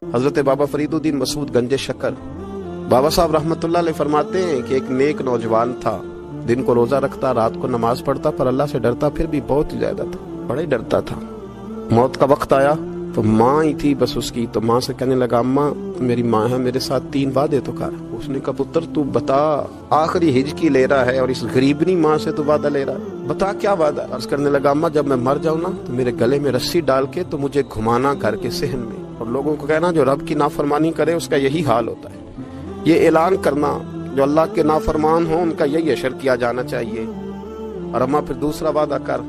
حضرت بابا فریدالدین مسعود گنج شکر بابا صاحب رحمتہ اللہ علیہ فرماتے ہیں کہ ایک نیک نوجوان تھا، دن کو روزہ رکھتا، رات کو نماز پڑھتا، پر اللہ سے ڈرتا پھر بھی بہت ہی زیادہ تھا، بڑا ہی ڈرتا تھا۔ موت کا وقت آیا تو ماں ہی تھی بس اس کی، تو ماں سے کہنے لگا اماں میری ماں ہے، میرے ساتھ 3 وعدے تو کر۔ اس نے کہا پتر تو بتا، آخری ہج کی لے رہا ہے اور اس غریبنی ماں سے تو وعدہ لے رہا ہے، بتا کیا وعدہ۔ عرض کرنے لگا اماں جب میں مر جاؤں نا تو میرے گلے میں رسی ڈال کے تو مجھے گھمانا گھر کے صحن میں، اور لوگوں کو کہنا جو رب کی نافرمانی کرے اس کا یہی حال ہوتا ہے۔ یہ اعلان کرنا جو اللہ کے نافرمان ہوں ان کا یہی اشر کیا جانا چاہیے۔ اور اماں پھر دوسرا وعدہ کر،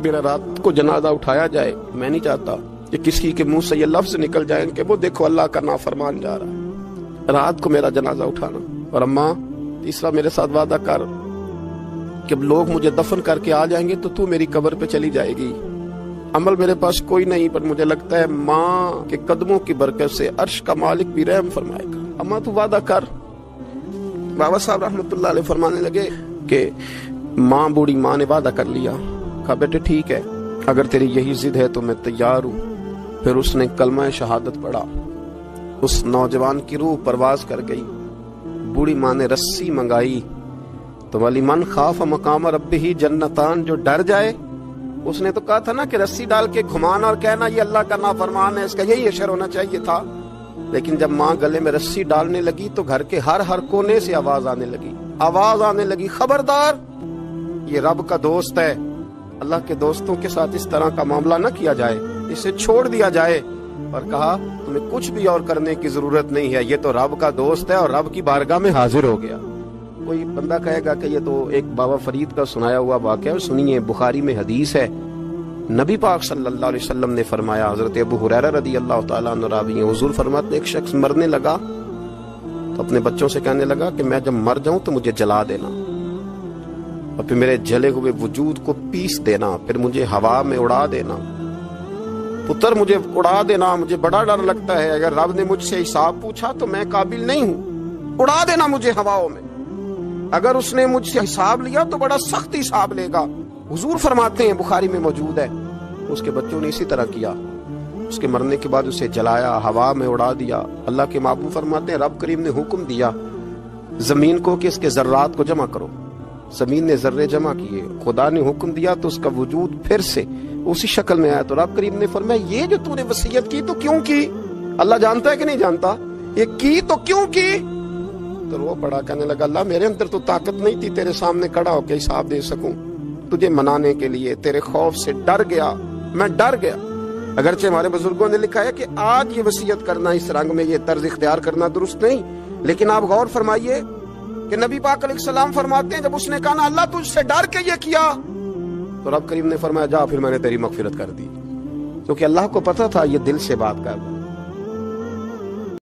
میرا رات کو جنازہ اٹھایا جائے، میں نہیں چاہتا کہ کسی کے منہ سے یہ لفظ نکل جائیں کہ وہ دیکھو اللہ کا نافرمان جا رہا ہے، رات کو میرا جنازہ اٹھانا۔ اور اماں تیسرا میرے ساتھ وعدہ کر کہ لوگ مجھے دفن کر کے آ جائیں گے تو میری قبر پہ چلی جائے گی۔ عمل میرے پاس کوئی نہیں، پر مجھے لگتا ہے ماں کے قدموں کی برکت سے عرش کا مالک بھی رحم فرمائے گا، اماں تو وعدہ کر۔ بابا صاحب رحمۃ اللہ علیہ فرمانے لگے کہ ماں، بوڑھی ماں نے وعدہ کر لیا۔ کہا بیٹے ٹھیک ہے، اگر تیری یہی ضد ہے تو میں تیار ہوں۔ پھر اس نے کلمہ شہادت پڑھا، اس نوجوان کی روح پرواز کر گئی۔ بوڑھی ماں نے رسی منگائی تو ولی من خاف مقام ربہ جنتان، جو ڈر جائے، اس نے تو کہا تھا نا کہ رسی ڈال کے گھمانا اور کہنا یہ اللہ کا نافرمان ہے، اس کا یہی اشر ہونا چاہیے تھا۔ لیکن جب ماں گلے میں رسی ڈالنے لگی تو گھر کے ہر کونے سے آواز آنے لگی خبردار، یہ رب کا دوست ہے، اللہ کے دوستوں کے ساتھ اس طرح کا معاملہ نہ کیا جائے، اسے چھوڑ دیا جائے۔ اور کہا تمہیں کچھ بھی اور کرنے کی ضرورت نہیں ہے، یہ تو رب کا دوست ہے اور رب کی بارگاہ میں حاضر ہو گیا۔ کوئی بندہ کہے گا کہ یہ تو ایک بابا فرید کا سنایا ہوا واقعہ ہے، سنیے، بخاری میں حدیث ہے، نبی پاک صلی اللہ علیہ وسلم نے فرمایا، حضرت ابو ہریرہ رضی اللہ تعالیٰ عنہ راوی ہیں، حضور فرماتے ایک شخص مرنے لگا تو اپنے بچوں سے کہنے لگا کہ میں جب مر جاؤں تو مجھے جلا دینا، اور پھر میرے جلے ہوئے وجود کو پیس دینا، پھر مجھے ہوا میں اڑا دینا۔ پتر مجھے اڑا دینا، مجھے بڑا ڈر لگتا ہے، اگر رب نے مجھ سے حساب پوچھا تو میں قابل نہیں ہوں، اڑا دینا مجھے ہواؤں میں، اگر اس نے مجھ سے حساب لیا تو بڑا سخت حساب لے گا۔ حضور فرماتے ہیں، بخاری میں موجود ہے، اس کے بچوں نے اسی طرح کیا، اس کے مرنے کے بعد اسے جلایا، ہوا میں اڑا دیا۔ اللہ کے محبوب فرماتے ہیں رب کریم نے حکم دیا زمین کو کہ اس کے ذرات کو جمع کرو، زمین نے ذرے جمع کیے، خدا نے حکم دیا تو اس کا وجود پھر سے اسی شکل میں آیا۔ تو رب کریم نے فرمایا یہ جو تو نے وصیت کی تو کیوں کی؟ اللہ جانتا ہے کہ نہیں جانتا؟ یہ کی تو کیوں کی؟ تو وہ پڑا، کہنے لگا اللہ میرے اندر تو طاقت نہیں تھی تیرے سامنے کھڑا ہو کے حساب دے سکوں، تجھے منانے کے لیے تیرے خوف سے ڈر گیا، میں ڈر گیا۔ اگرچہ ہمارے بزرگوں نے لکھا ہے کہ آج یہ وصیت کرنا، اس رنگ میں یہ طرز اختیار کرنا درست نہیں، لیکن آپ غور فرمائیے کہ نبی پاک علیہ السلام فرماتے ہیں جب اس نے کہا نا اللہ تجھ سے ڈر کے یہ کیا، تو رب کریم نے فرمایا جا پھر میں نے تیری مغفرت کر دی، کیونکہ اللہ کو پتا تھا یہ دل سے بات کر رہا ہے۔